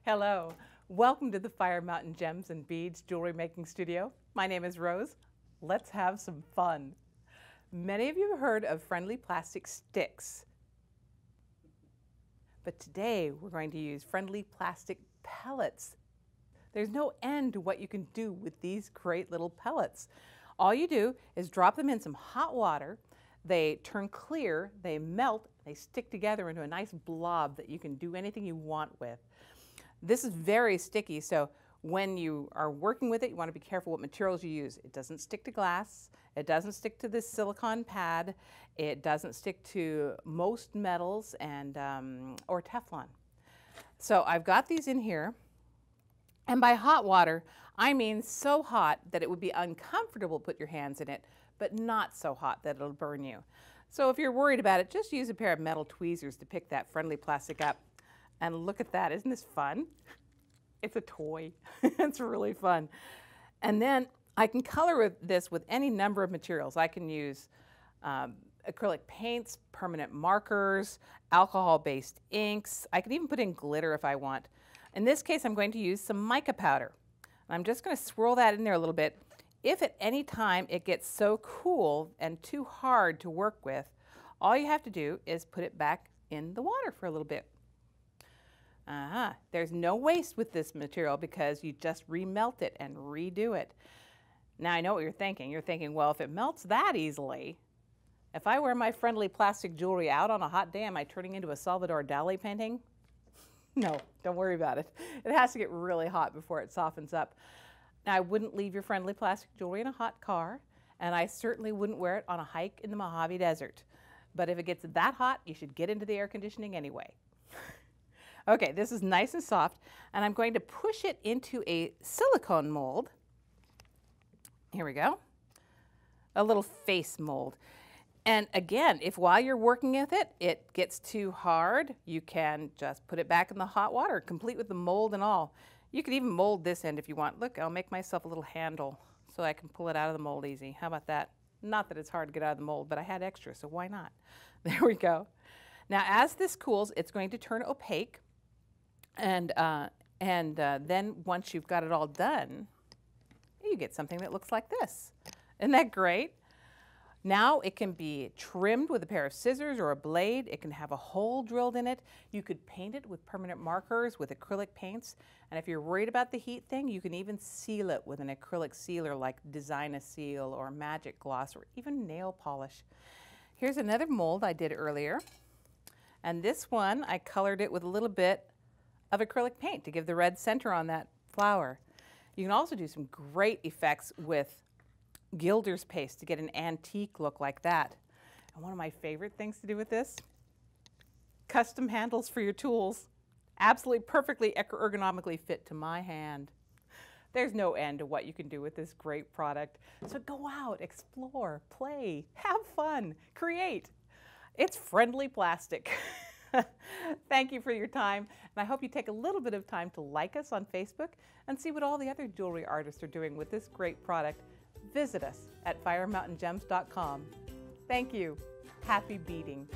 Hello, welcome to the Fire Mountain Gems and Beads Jewelry Making Studio. My name is Rose. Let's have some fun. Many of you have heard of friendly plastic sticks, but today we're going to use friendly plastic pellets. There's no end to what you can do with these great little pellets. All you do is drop them in some hot water. They turn clear, they melt, they stick together into a nice blob that you can do anything you want with. This is very sticky, so when you are working with it, you want to be careful what materials you use. It doesn't stick to glass, it doesn't stick to this silicone pad, it doesn't stick to most metals and or Teflon. So I've got these in here, and by hot water, I mean so hot that it would be uncomfortable to put your hands in it, but not so hot that it'll burn you. So if you're worried about it, just use a pair of metal tweezers to pick that friendly plastic up. And look at that, isn't this fun? It's a toy. It's really fun. And then I can color this with any number of materials. I can use acrylic paints, permanent markers, alcohol-based inks. I can even put in glitter if I want. In this case, I'm going to use some mica powder. I'm just going to swirl that in there a little bit. If at any time it gets so cool and too hard to work with, all you have to do is put it back in the water for a little bit. There's no waste with this material because you just remelt it and redo it. Now I know what you're thinking. You're thinking, well, if it melts that easily, if I wear my friendly plastic jewelry out on a hot day, am I turning into a Salvador Dali painting? No, don't worry about it. It has to get really hot before it softens up. Now I wouldn't leave your friendly plastic jewelry in a hot car, and I certainly wouldn't wear it on a hike in the Mojave Desert. But if it gets that hot, you should get into the air conditioning anyway. Okay, this is nice and soft, and I'm going to push it into a silicone mold. Here we go. A little face mold. And again, if while you're working with it, it gets too hard, you can just put it back in the hot water, complete with the mold and all. You can even mold this end if you want. Look, I'll make myself a little handle so I can pull it out of the mold easy. How about that? Not that it's hard to get out of the mold, but I had extra, so why not? There we go. Now, as this cools, it's going to turn opaque. And then once you've got it all done, you get something that looks like this. Isn't that great? Now it can be trimmed with a pair of scissors or a blade. It can have a hole drilled in it. You could paint it with permanent markers, with acrylic paints. And if you're worried about the heat thing, you can even seal it with an acrylic sealer like Design-A-Seal or Magic Gloss or even nail polish. Here's another mold I did earlier. And this one, I colored it with a little bit of acrylic paint to give the red center on that flower. You can also do some great effects with gilder's paste to get an antique look like that. And one of my favorite things to do with this, custom handles for your tools. Absolutely perfectly ergonomically fit to my hand. There's no end to what you can do with this great product. So go out, explore, play, have fun, create. It's friendly plastic. Thank you for your time, and I hope you take a little bit of time to like us on Facebook and see what all the other jewelry artists are doing with this great product. Visit us at firemountaingems.com. Thank you. Happy beading.